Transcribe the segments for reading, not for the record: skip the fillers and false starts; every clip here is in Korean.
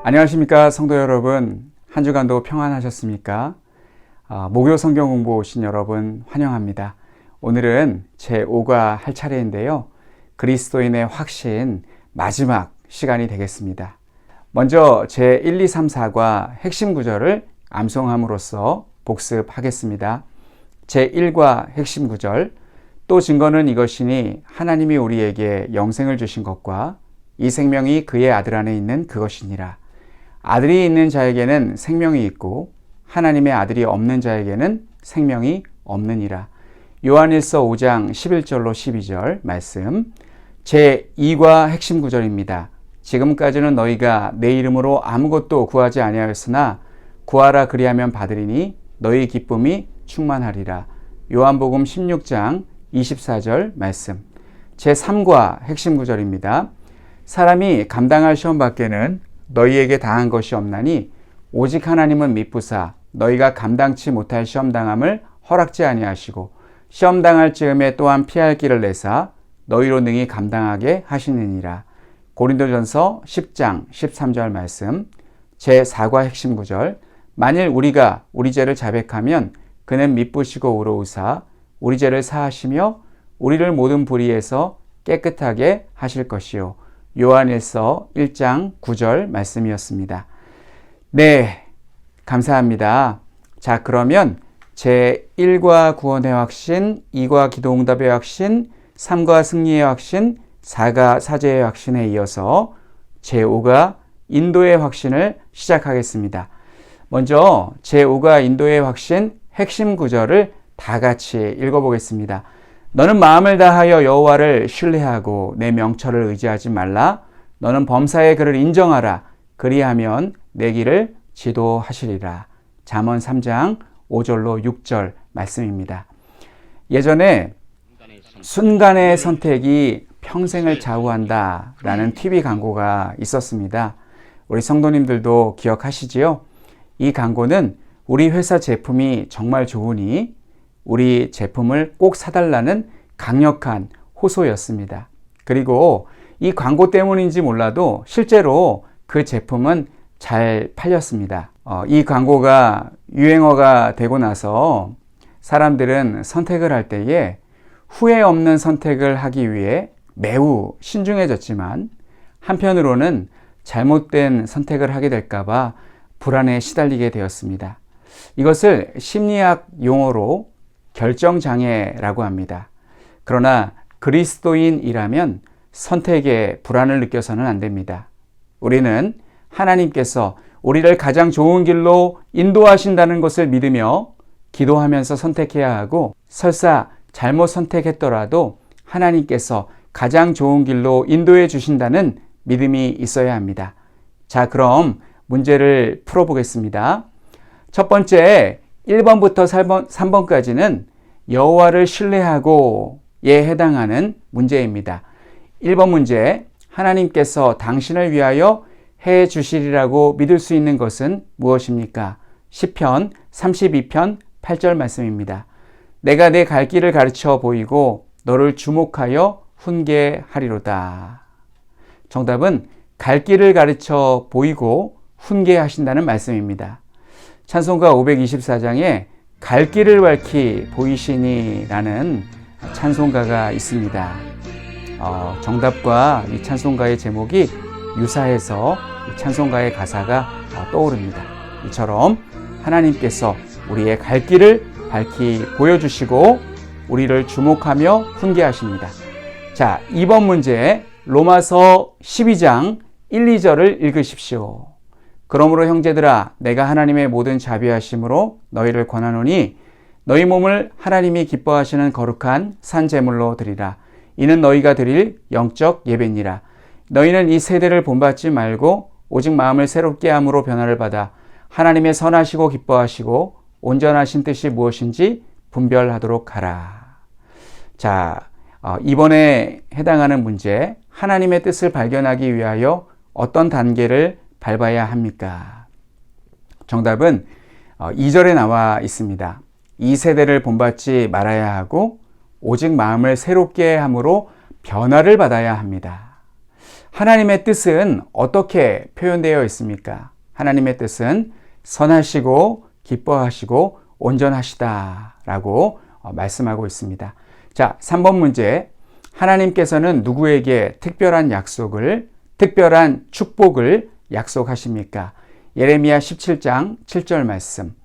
안녕하십니까 성도 여러분, 한 주간도 평안하셨습니까? 목요 성경 공부 오신 여러분 환영합니다. 오늘은 제5가 할 차례인데요, 그리스도인의 확신 마지막 시간이 되겠습니다. 먼저 제1, 2, 3, 4과 핵심 구절을 암송함으로써 복습하겠습니다. 제1과 핵심 구절, 또 증거는 이것이니 하나님이 우리에게 영생을 주신 것과 이 생명이 그의 아들 안에 있는 그것이니라. 아들이 있는 자에게는 생명이 있고 하나님의 아들이 없는 자에게는 생명이 없느니라. 요한일서 5장 11절로 12절 말씀, 제2과 핵심 구절입니다. 지금까지는 너희가 내 이름으로 아무것도 구하지 아니하였으나 구하라 그리하면 받으리니 너희 기쁨이 충만하리라. 요한복음 16장 24절 말씀, 제3과 핵심 구절입니다. 사람이 감당할 시험 밖에는 너희에게 당한 것이 없나니 오직 하나님은 미쁘사 너희가 감당치 못할 시험당함을 허락지 아니하시고 시험당할 즈음에 또한 피할 길을 내사 너희로 능히 감당하게 하시느니라. 고린도전서 10장 13절 말씀, 제4과 핵심 구절, 만일 우리가 우리 죄를 자백하면 그는 미쁘시고 의로우사 우리 죄를 사하시며 우리를 모든 불의에서 깨끗하게 하실 것이요. 요한일서 1장 9절 말씀이었습니다. 네, 감사합니다. 자, 그러면 제1과 구원의 확신, 2과 기도응답의 확신, 3과 승리의 확신, 4가 사죄의 확신에 이어서 제5가 인도의 확신을 시작하겠습니다. 먼저 제5가 인도의 확신 핵심 구절을 다 같이 읽어보겠습니다. 너는 마음을 다하여 여호와를 신뢰하고 내 명철을 의지하지 말라. 너는 범사의 그를 인정하라. 그리하면 내 길을 지도하시리라. 잠언 3장 5절로 6절 말씀입니다. 예전에 순간의 선택이 평생을 좌우한다 라는 TV 광고가 있었습니다. 우리 성도님들도 기억하시지요? 이 광고는 우리 회사 제품이 정말 좋으니 우리 제품을 꼭 사달라는 강력한 호소였습니다. 그리고 이 광고 때문인지 몰라도 실제로 그 제품은 잘 팔렸습니다. 이 광고가 유행어가 되고 나서 사람들은 선택을 할 때에 후회 없는 선택을 하기 위해 매우 신중해졌지만 한편으로는 잘못된 선택을 하게 될까봐 불안에 시달리게 되었습니다. 이것을 심리학 용어로 결정장애라고 합니다. 그러나 그리스도인이라면 선택에 불안을 느껴서는 안 됩니다. 우리는 하나님께서 우리를 가장 좋은 길로 인도하신다는 것을 믿으며 기도하면서 선택해야 하고, 설사 잘못 선택했더라도 하나님께서 가장 좋은 길로 인도해 주신다는 믿음이 있어야 합니다. 자, 그럼 문제를 풀어보겠습니다. 첫 번째, 1번부터 3번까지는 여호와를 신뢰하고에 해당하는 문제입니다. 1번 문제, 하나님께서 당신을 위하여 해 주시리라고 믿을 수 있는 것은 무엇입니까? 시편 32편 8절 말씀입니다. 내가 내 갈 길을 가르쳐 보이고 너를 주목하여 훈계하리로다. 정답은 갈 길을 가르쳐 보이고 훈계하신다는 말씀입니다. 찬송가 524장에 갈 길을 밝히 보이시니 라는 찬송가가 있습니다. 정답과 이 찬송가의 제목이 유사해서 이 찬송가의 가사가 떠오릅니다. 이처럼 하나님께서 우리의 갈 길을 밝히 보여주시고 우리를 주목하며 훈계하십니다. 자, 2번 문제, 로마서 12장 1, 2절을 읽으십시오. 그러므로 형제들아, 내가 하나님의 모든 자비하심으로 너희를 권하노니 너희 몸을 하나님이 기뻐하시는 거룩한 산 제물로 드리라. 이는 너희가 드릴 영적 예배니라. 너희는 이 세대를 본받지 말고 오직 마음을 새롭게 함으로 변화를 받아 하나님의 선하시고 기뻐하시고 온전하신 뜻이 무엇인지 분별하도록 하라. 자, 이번에 해당하는 문제, 하나님의 뜻을 발견하기 위하여 어떤 단계를 밟아야 합니까? 정답은 2절에 나와 있습니다. 이 세대를 본받지 말아야 하고 오직 마음을 새롭게 함으로 변화를 받아야 합니다. 하나님의 뜻은 어떻게 표현되어 있습니까? 하나님의 뜻은 선하시고 기뻐하시고 온전하시다라고 말씀하고 있습니다. 자, 3번 문제. 하나님께서는 누구에게 특별한 축복을 약속하십니까? 예레미야 17장 7절 말씀.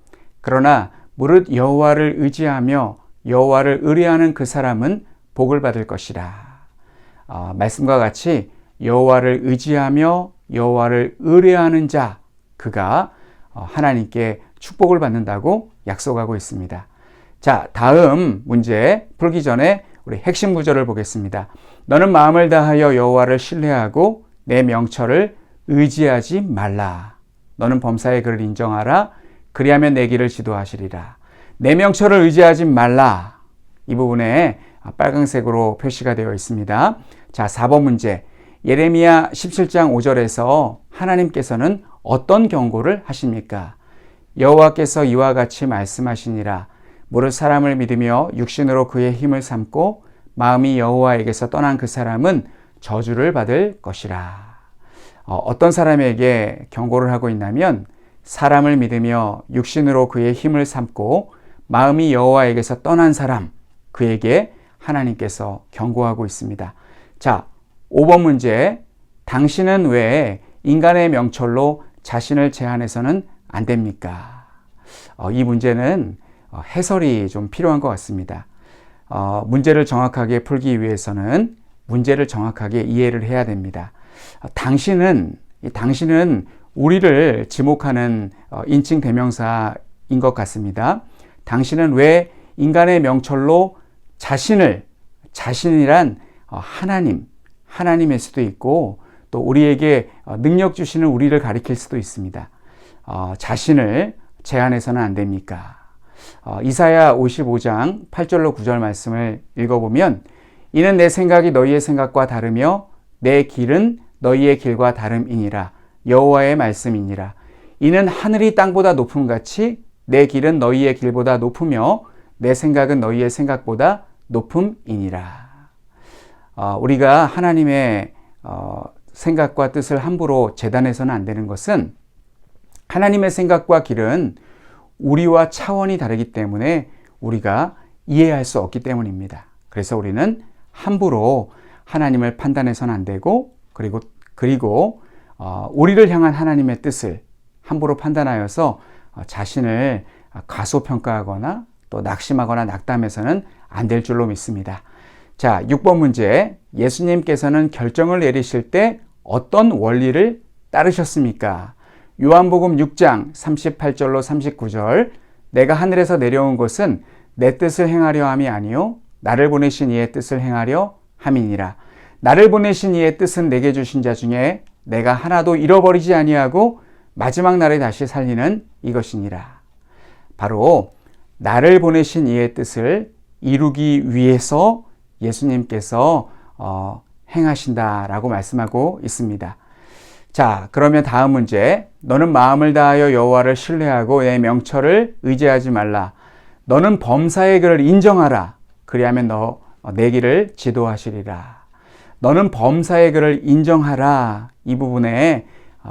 그러나 무릇 여호와를 의지하며 여호와를 의뢰하는 그 사람은 복을 받을 것이라. 말씀과 같이 여호와를 의지하며 여호와를 의뢰하는 자, 그가 하나님께 축복을 받는다고 약속하고 있습니다. 자, 다음 문제 풀기 전에 우리 핵심 구절을 보겠습니다. 너는 마음을 다하여 여호와를 신뢰하고 내 명철을 의지하지 말라. 너는 범사의 그를 인정하라. 그리하면 내 길을 지도하시리라. 내 명철을 의지하지 말라. 이 부분에 빨간색으로 표시가 되어 있습니다. 자, 4번 문제. 예레미야 17장 5절에서 하나님께서는 어떤 경고를 하십니까? 여호와께서 이와 같이 말씀하시니라. 무릇 사람을 믿으며 육신으로 그의 힘을 삼고 마음이 여호와에게서 떠난 그 사람은 저주를 받을 것이라. 어떤 사람에게 경고를 하고 있냐면 사람을 믿으며 육신으로 그의 힘을 삼고 마음이 여호와에게서 떠난 사람, 그에게 하나님께서 경고하고 있습니다. 자, 5번 문제. 당신은 왜 인간의 명철로 자신을 제한해서는 안 됩니까? 이 문제는 해설이 좀 필요한 것 같습니다. 문제를 정확하게 풀기 위해서는 문제를 정확하게 이해를 해야 됩니다. 당신은 우리를 지목하는 인칭 대명사인 것 같습니다. 당신은 왜 인간의 명철로 자신이란 하나님일 수도 있고 또 우리에게 능력 주시는 우리를 가리킬 수도 있습니다. 자신을 제한해서는 안 됩니까? 이사야 55장 8절로 9절 말씀을 읽어보면 이는 내 생각이 너희의 생각과 다르며 내 길은 너희의 길과 다름이니라. 여호와의 말씀이니라. 이는 하늘이 땅보다 높음같이 내 길은 너희의 길보다 높으며 내 생각은 너희의 생각보다 높음이니라. 우리가 하나님의 생각과 뜻을 함부로 재단해서는 안 되는 것은 하나님의 생각과 길은 우리와 차원이 다르기 때문에 우리가 이해할 수 없기 때문입니다. 그래서 우리는 함부로 하나님을 판단해서는 안 되고 그리고 우리를 향한 하나님의 뜻을 함부로 판단하여서 자신을 과소평가하거나 또 낙심하거나 낙담해서는 안 될 줄로 믿습니다. 자, 6번 문제. 예수님께서는 결정을 내리실 때 어떤 원리를 따르셨습니까? 요한복음 6장 38절로 39절. 내가 하늘에서 내려온 것은 내 뜻을 행하려 함이 아니요 나를 보내신 이의 뜻을 행하려 함이니라. 나를 보내신 이의 뜻은 내게 주신 자 중에 내가 하나도 잃어버리지 아니하고 마지막 날에 다시 살리는 이것이니라. 바로 나를 보내신 이의 뜻을 이루기 위해서 예수님께서 행하신다라고 말씀하고 있습니다. 자, 그러면 다음 문제. 너는 마음을 다하여 여호와를 신뢰하고 내 명철을 의지하지 말라. 너는 범사의 그를 인정하라. 그리하면 내 길을 지도하시리라. 너는 범사의 그를 인정하라. 이 부분에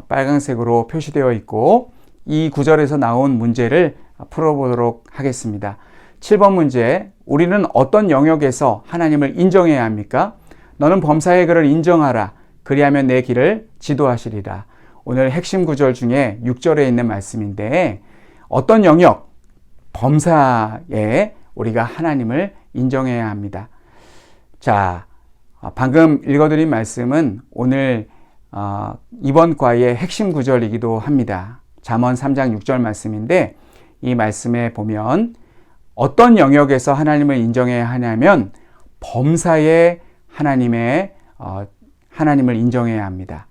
빨간색으로 표시되어 있고 이 구절에서 나온 문제를 풀어보도록 하겠습니다. 7번 문제. 우리는 어떤 영역에서 하나님을 인정해야 합니까? 너는 범사의 그를 인정하라. 그리하면 내 길을 지도하시리라. 오늘 핵심 구절 중에 6절에 있는 말씀인데 어떤 영역, 범사에 우리가 하나님을 인정해야 합니다. 자, 방금 읽어드린 말씀은 오늘 이번 과의 핵심 구절이기도 합니다. 잠언 3장 6절 말씀인데 이 말씀에 보면 어떤 영역에서 하나님을 인정해야 하냐면 범사에 하나님을 인정해야 합니다.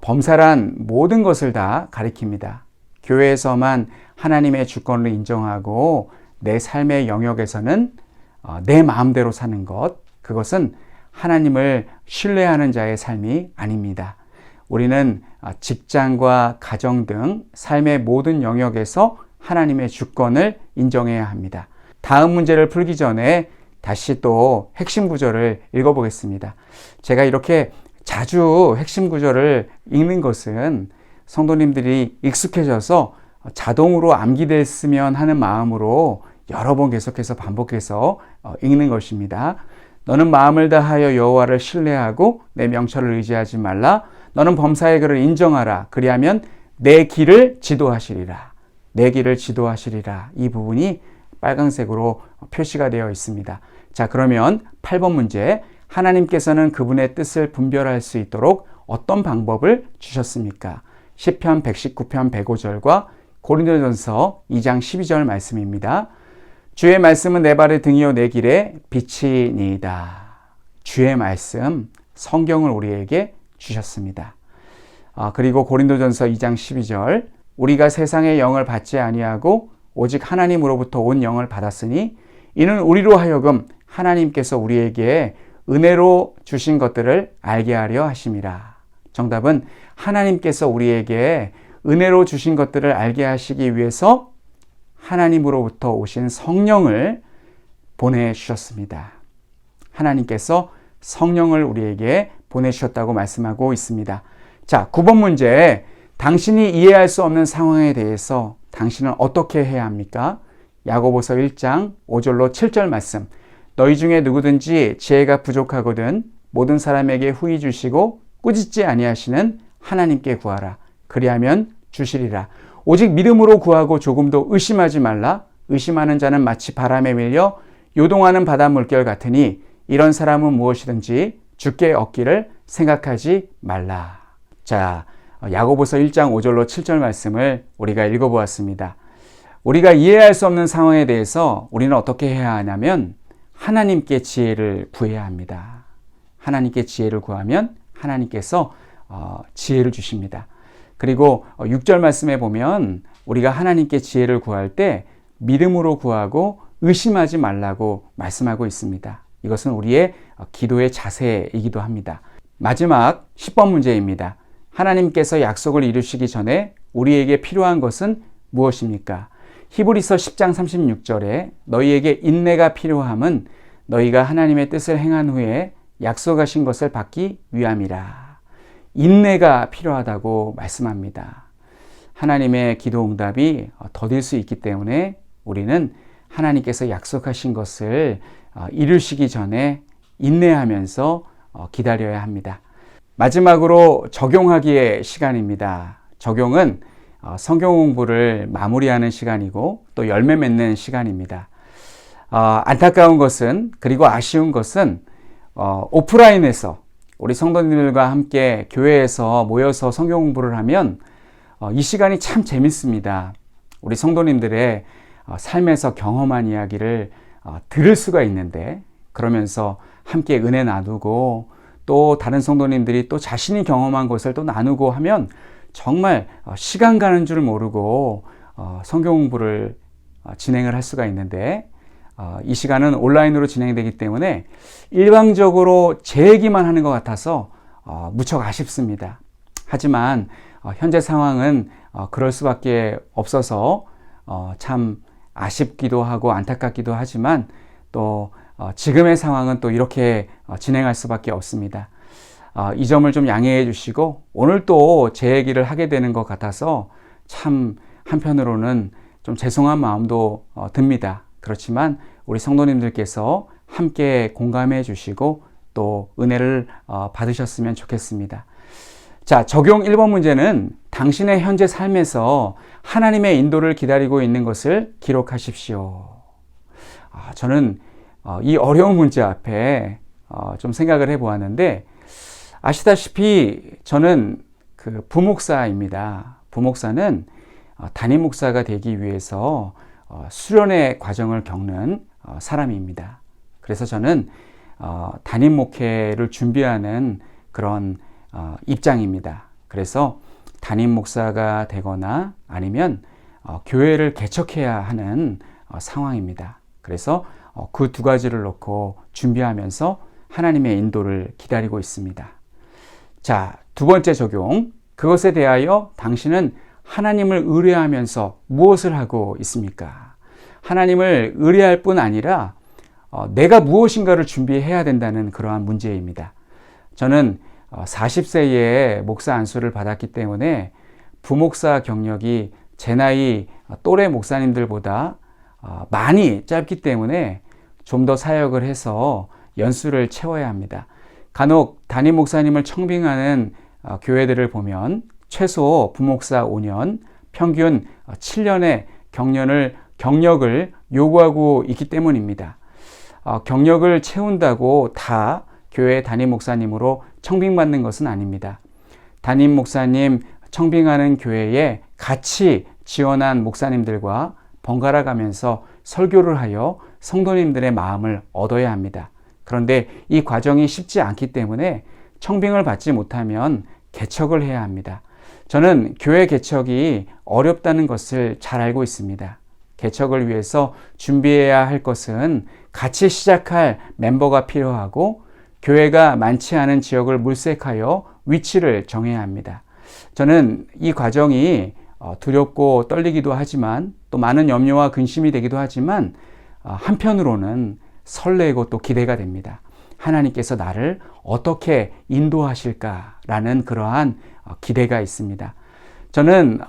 범사란 모든 것을 다 가리킵니다. 교회에서만 하나님의 주권을 인정하고 내 삶의 영역에서는 내 마음대로 사는 것, 그것은 하나님을 신뢰하는 자의 삶이 아닙니다. 우리는 직장과 가정 등 삶의 모든 영역에서 하나님의 주권을 인정해야 합니다. 다음 문제를 풀기 전에 다시 또 핵심 구절을 읽어보겠습니다. 제가 이렇게 자주 핵심 구절을 읽는 것은 성도님들이 익숙해져서 자동으로 암기됐으면 하는 마음으로 여러 번 계속해서 반복해서 읽는 것입니다. 너는 마음을 다하여 여호와를 신뢰하고 내 명철을 의지하지 말라. 너는 범사의 그를 인정하라. 그리하면 내 길을 지도하시리라. 내 길을 지도하시리라. 이 부분이 빨간색으로 표시가 되어 있습니다. 자, 그러면 8번 문제. 하나님께서는 그분의 뜻을 분별할 수 있도록 어떤 방법을 주셨습니까? 시편 119편 105절과 고린도전서 2장 12절 말씀입니다. 주의 말씀은 내 발의 등이요 내 길에 빛이니이다. 주의 말씀, 성경을 우리에게 주셨습니다. 그리고 고린도전서 2장 12절 우리가 세상의 영을 받지 아니하고 오직 하나님으로부터 온 영을 받았으니 이는 우리로 하여금 하나님께서 우리에게 은혜로 주신 것들을 알게 하려 하심이라. 정답은 하나님께서 우리에게 은혜로 주신 것들을 알게 하시기 위해서 하나님으로부터 오신 성령을 보내주셨습니다. 하나님께서 성령을 우리에게 보내주셨다고 말씀하고 있습니다. 자, 9번 문제. 당신이 이해할 수 없는 상황에 대해서 당신은 어떻게 해야 합니까? 야고보서 1장 5절로 7절 말씀. 너희 중에 누구든지 지혜가 부족하거든 모든 사람에게 후히 주시고 꾸짖지 아니하시는 하나님께 구하라. 그리하면 주시리라. 오직 믿음으로 구하고 조금도 의심하지 말라. 의심하는 자는 마치 바람에 밀려 요동하는 바다 물결 같으니 이런 사람은 무엇이든지 주께 얻기를 생각하지 말라. 자, 야고보서 1장 5절로 7절 말씀을 우리가 읽어보았습니다. 우리가 이해할 수 없는 상황에 대해서 우리는 어떻게 해야 하냐면 하나님께 지혜를 구해야 합니다. 하나님께 지혜를 구하면 하나님께서 지혜를 주십니다. 그리고 6절 말씀에 보면 우리가 하나님께 지혜를 구할 때 믿음으로 구하고 의심하지 말라고 말씀하고 있습니다. 이것은 우리의 기도의 자세이기도 합니다. 마지막 10번 문제입니다. 하나님께서 약속을 이루시기 전에 우리에게 필요한 것은 무엇입니까? 히브리서 10장 36절에 너희에게 인내가 필요함은 너희가 하나님의 뜻을 행한 후에 약속하신 것을 받기 위함이라. 인내가 필요하다고 말씀합니다. 하나님의 기도 응답이 더딜 수 있기 때문에 우리는 하나님께서 약속하신 것을 이루시기 전에 인내하면서 기다려야 합니다. 마지막으로 적용하기의 시간입니다. 적용은 성경 공부를 마무리하는 시간이고 또 열매 맺는 시간입니다. 안타까운 것은 그리고 아쉬운 것은 오프라인에서 우리 성도님들과 함께 교회에서 모여서 성경 공부를 하면 이 시간이 참 재밌습니다. 우리 성도님들의 삶에서 경험한 이야기를 들을 수가 있는데 그러면서 함께 은혜 나누고 또 다른 성도님들이 또 자신이 경험한 것을 또 나누고 하면 정말 시간 가는 줄 모르고 성경 공부를 진행을 할 수가 있는데 이 시간은 온라인으로 진행되기 때문에 일방적으로 제 얘기만 하는 것 같아서 무척 아쉽습니다. 하지만 현재 상황은 그럴 수밖에 없어서 참 아쉽기도 하고 안타깝기도 하지만 또 지금의 상황은 또 이렇게 진행할 수밖에 없습니다. 이 점을 좀 양해해 주시고 오늘 또 제 얘기를 하게 되는 것 같아서 참 한편으로는 좀 죄송한 마음도 듭니다. 그렇지만 우리 성도님들께서 함께 공감해 주시고 또 은혜를 받으셨으면 좋겠습니다. 자, 적용 1번 문제는 당신의 현재 삶에서 하나님의 인도를 기다리고 있는 것을 기록하십시오. 저는 이 어려운 문제 앞에 좀 생각을 해보았는데 아시다시피 저는 그 부목사입니다. 부목사는 담임 목사가 되기 위해서 수련의 과정을 겪는 사람입니다. 그래서 저는 담임 목회를 준비하는 그런 입장입니다. 그래서 담임 목사가 되거나 아니면 교회를 개척해야 하는 상황입니다. 그래서 그 두 가지를 놓고 준비하면서 하나님의 인도를 기다리고 있습니다. 자, 두 번째 적용. 그것에 대하여 당신은 하나님을 의뢰하면서 무엇을 하고 있습니까? 하나님을 의뢰할 뿐 아니라 내가 무엇인가를 준비해야 된다는 그러한 문제입니다. 저는 40세에 목사 안수를 받았기 때문에 부목사 경력이 제 나이 또래 목사님들보다 많이 짧기 때문에 좀 더 사역을 해서 연수를 채워야 합니다. 간혹 담임 목사님을 청빙하는 교회들을 보면 최소 부목사 5년, 평균 7년의 경력을 요구하고 있기 때문입니다. 경력을 채운다고 다 교회 담임 목사님으로 청빙받는 것은 아닙니다. 담임 목사님 청빙하는 교회에 같이 지원한 목사님들과 번갈아 가면서 설교를 하여 성도님들의 마음을 얻어야 합니다. 그런데 이 과정이 쉽지 않기 때문에 청빙을 받지 못하면 개척을 해야 합니다. 저는 교회 개척이 어렵다는 것을 잘 알고 있습니다. 개척을 위해서 준비해야 할 것은 같이 시작할 멤버가 필요하고 교회가 많지 않은 지역을 물색하여 위치를 정해야 합니다. 저는 이 과정이 두렵고 떨리기도 하지만 또 많은 염려와 근심이 되기도 하지만 한편으로는 설레고 또 기대가 됩니다. 하나님께서 나를 어떻게 인도하실까라는 그러한 기대가 있습니다. 저는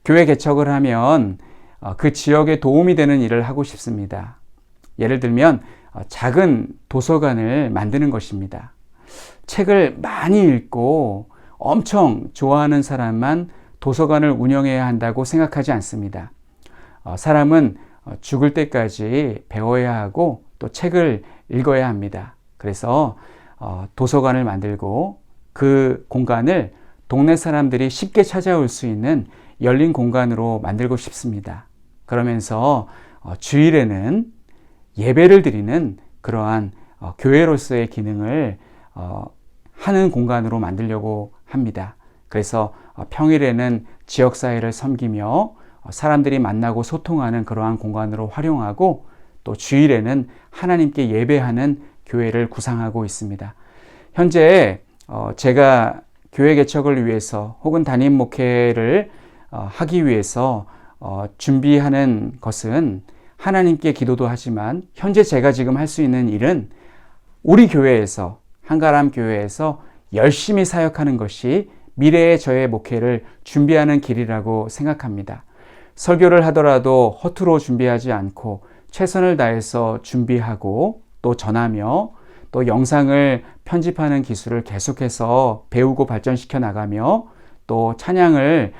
교회 개척을 하면 그 지역에 도움이 되는 일을 하고 싶습니다. 예를 들면 작은 도서관을 만드는 것입니다. 책을 많이 읽고 엄청 좋아하는 사람만 도서관을 운영해야 한다고 생각하지 않습니다. 사람은 죽을 때까지 배워야 하고 또 책을 읽어야 합니다. 그래서 도서관을 만들고 그 공간을 동네 사람들이 쉽게 찾아올 수 있는 열린 공간으로 만들고 싶습니다. 그러면서 주일에는 예배를 드리는 그러한 교회로서의 기능을 하는 공간으로 만들려고 합니다. 그래서 평일에는 지역사회를 섬기며 사람들이 만나고 소통하는 그러한 공간으로 활용하고 또 주일에는 하나님께 예배하는 교회를 구상하고 있습니다. 현재 제가 교회 개척을 위해서 혹은 담임 목회를 하기 위해서 준비하는 것은 하나님께 기도도 하지만 현재 제가 지금 할 수 있는 일은 우리 교회에서 한가람 교회에서 열심히 사역하는 것이 미래의 저의 목회를 준비하는 길이라고 생각합니다. 설교를 하더라도 허투루 준비하지 않고 최선을 다해서 준비하고 또 전하며 또 영상을 편집하는 기술을 계속해서 배우고 발전시켜 나가며 또 찬양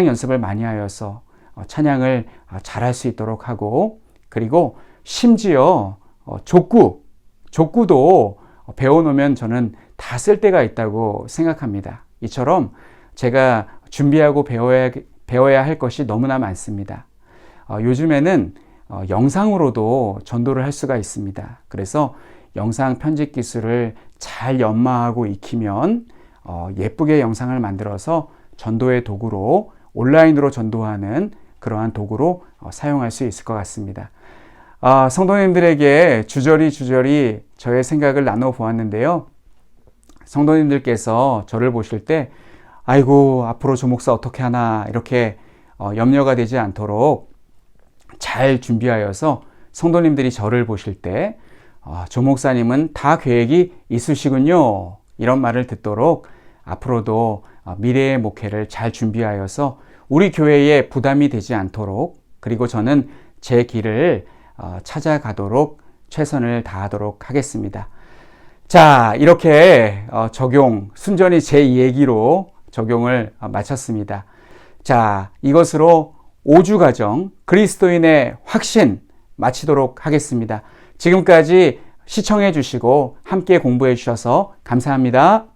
연습을 많이 하여서 찬양을 잘할 수 있도록 하고 그리고 심지어 족구도 배워놓으면 저는 다 쓸 데가 있다고 생각합니다. 이처럼 제가 준비하고 배워야 할 것이 너무나 많습니다. 요즘에는 영상으로도 전도를 할 수가 있습니다. 그래서 영상 편집 기술을 잘 연마하고 익히면 예쁘게 영상을 만들어서 전도의 도구로 온라인으로 전도하는 그러한 도구로 사용할 수 있을 것 같습니다. 성도님들에게 주저리 저의 생각을 나눠보았는데요. 성도님들께서 저를 보실 때 아이고 앞으로 조 목사 어떻게 하나 이렇게 염려가 되지 않도록 잘 준비하여서 성도님들이 저를 보실 때 조 목사님은 다 계획이 있으시군요 이런 말을 듣도록 앞으로도 미래의 목회를 잘 준비하여서 우리 교회에 부담이 되지 않도록 그리고 저는 제 길을 찾아가도록 최선을 다하도록 하겠습니다. 자, 이렇게 순전히 제 얘기로 적용을 마쳤습니다. 자, 이것으로 5주 과정 그리스도인의 확신 마치도록 하겠습니다. 지금까지 시청해 주시고 함께 공부해 주셔서 감사합니다.